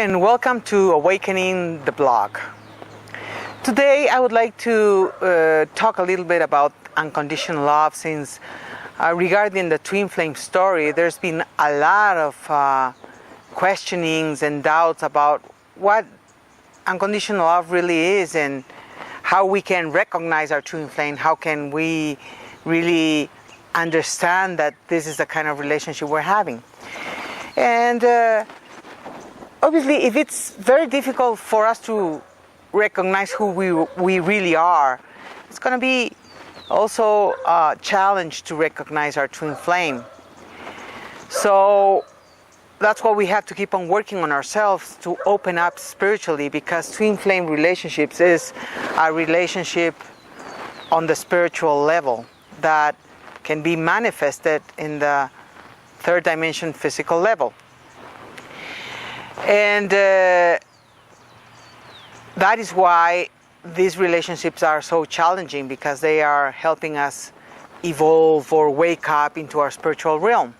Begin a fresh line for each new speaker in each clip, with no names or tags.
and welcome to Awakening the Blog. Today I would like to talk a little bit about unconditional love, since regarding the twin flame story there's been a lot of questionings and doubts about what unconditional love really is and how we can recognize our twin flame. How can we really understand that this is the kind of relationship we're having? And obviously, if it's very difficult for us to recognize who we really are, it's going to be also a challenge to recognize our twin flame. So that's why we have to keep on working on ourselves to open up spiritually, because twin flame relationships is a relationship on the spiritual level that can be manifested in the third dimension physical level. And that is why these relationships are so challenging, because they are helping us evolve or wake up into our spiritual realm.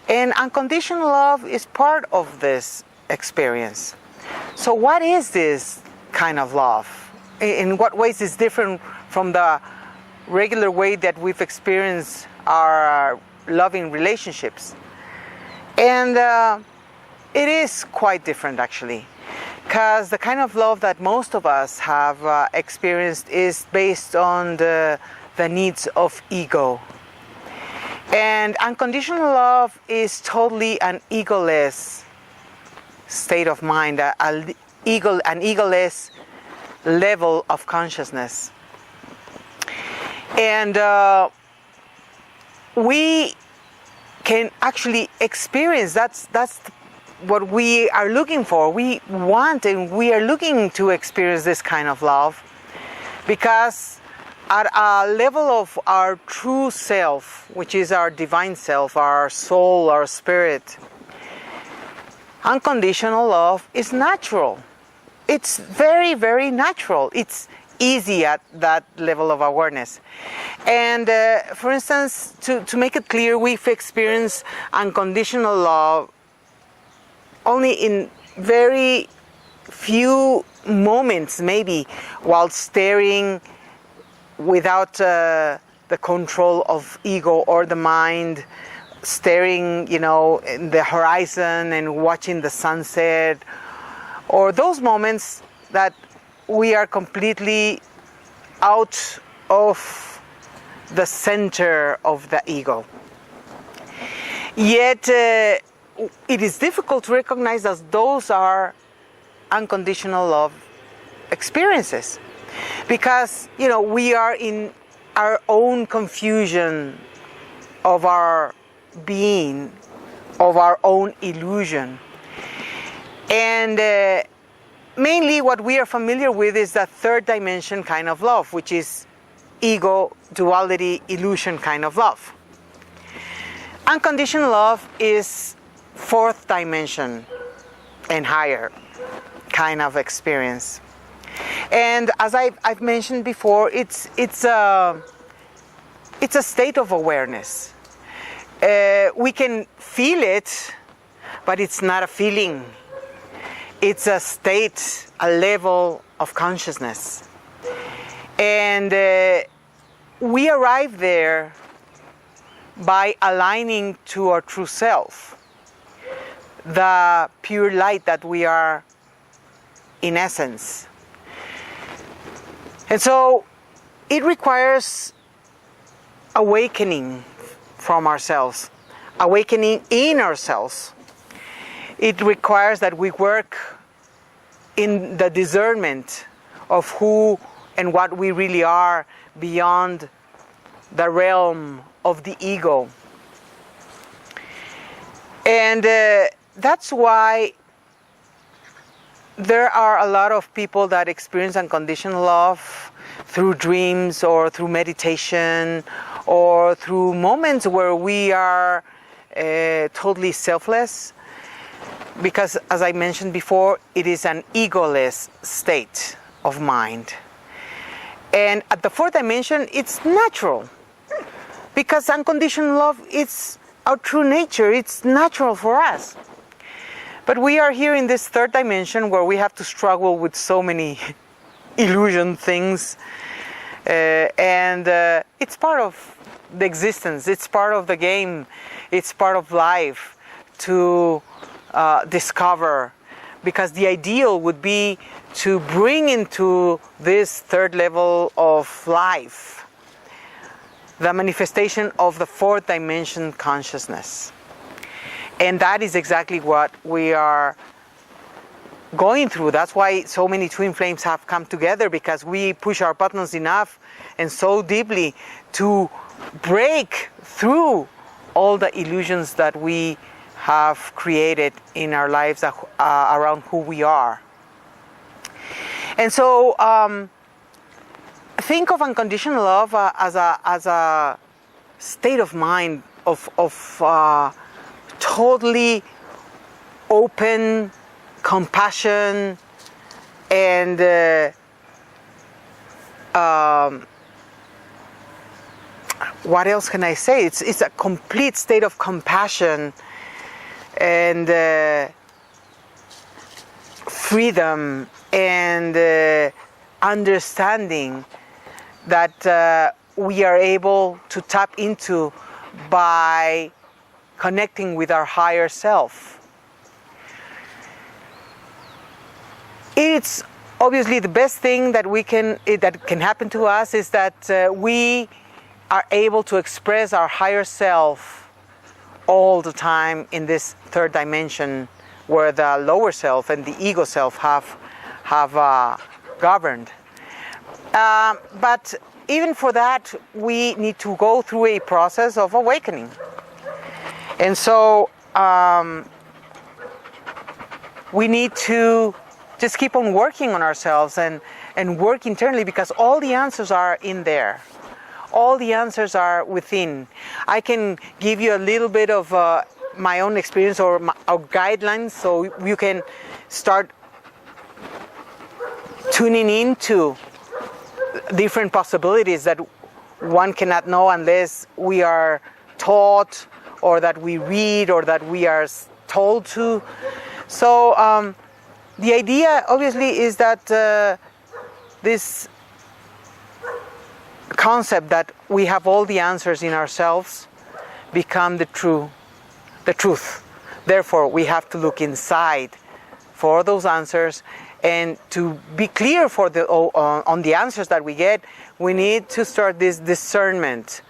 And unconditional love is part of this experience. So what is this kind of love? In what ways is it different from the regular way that we've experienced our loving relationships? And it is quite different, actually, because the kind of love that most of us have experienced is based on the needs of ego. And unconditional love is totally an egoless state of mind, an egoless level of consciousness. And we can actually experience, that's what we are looking for. We want and we are looking to experience this kind of love, because at a level of our true self, which is our divine self, our soul, our spirit, unconditional love is natural. It's very, very natural. It's easy at that level of awareness. And for instance, to make it clear, we've experienced unconditional love only in very few moments, maybe while staring without the control of ego or the mind, staring, in the horizon and watching the sunset, or those moments that we are completely out of the center of the ego. Yet it is difficult to recognize that those are unconditional love experiences, because we are in our own confusion of our being, of our own illusion. And mainly what we are familiar with is the third dimension kind of love, which is ego, duality, illusion kind of love. Unconditional love is fourth dimension and higher kind of experience. And as I've mentioned before, it's a state of awareness. We can feel it, but it's not a feeling. It's a state, a level of consciousness. And we arrive there by aligning to our true self, the pure light that we are in essence. And so it requires awakening from ourselves, awakening in ourselves. It requires that we work in the discernment of who and what we really are beyond the realm of the ego. And that's why there are a lot of people that experience unconditional love through dreams or through meditation or through moments where we are totally selfless, because, as I mentioned before, it is an egoless state of mind. And at the fourth dimension, it's natural, because unconditional love is our true nature. It's natural for us. But we are here in this third dimension where we have to struggle with so many illusion things, and it's part of the existence, it's part of the game, it's part of life to discover, because the ideal would be to bring into this third level of life the manifestation of the fourth dimension consciousness. And that is exactly what we are going through. That's why so many twin flames have come together, because we push our buttons enough and so deeply to break through all the illusions that we have created in our lives around who we are. And so think of unconditional love as a state of mind of totally open compassion and what else can I say? It's a complete state of compassion and freedom and understanding that we are able to tap into by connecting with our higher self. It's obviously the best thing that can happen to us is that we are able to express our higher self all the time in this third dimension, where the lower self and the ego self have governed. But even for that, we need to go through a process of awakening. And so we need to just keep on working on ourselves and work internally, because all the answers are in there. All the answers are within. I can give you a little bit of my own experience or guidelines, so you can start tuning into different possibilities that one cannot know unless we are taught, or that we read, or that we are told to. So the idea obviously is that this concept that we have all the answers in ourselves become the truth. Therefore, we have to look inside for those answers, and to be clear on the answers that we get, we need to start this discernment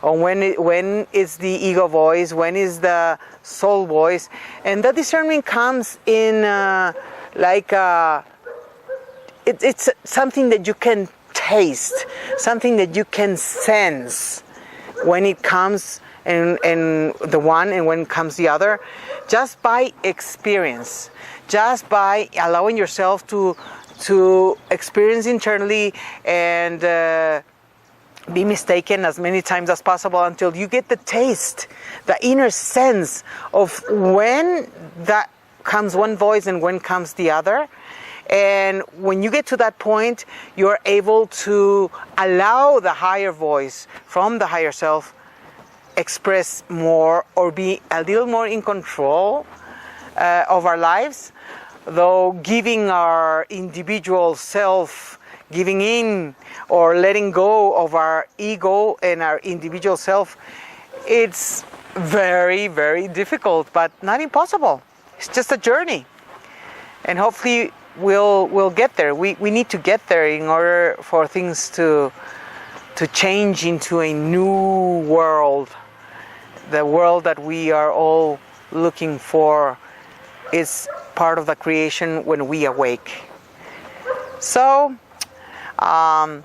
on when is the ego voice, when is the soul voice. And that discernment comes in it's something that you can taste, something that you can sense when it comes and the one and when comes the other, just by experience, just by allowing yourself to experience internally and be mistaken as many times as possible until you get the taste, the inner sense of when that comes one voice and when comes the other. And when you get to that point, you're able to allow the higher voice from the higher self express more, or be a little more in control of our lives, though giving our individual self, giving in or letting go of our ego and our individual self, it's very, very difficult, but not impossible. It's just a journey, and hopefully we'll get there. We need to get there in order for things to change into a new world. The world that we are all looking for is part of the creation when we awake. So I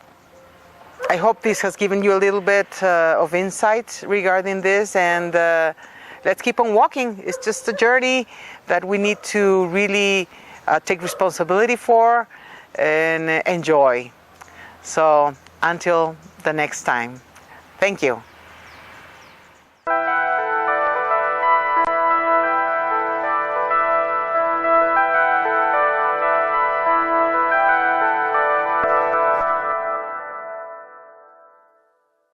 hope this has given you a little bit of insight regarding this, and let's keep on walking. It's just a journey that we need to really take responsibility for and enjoy. So until the next time, thank you.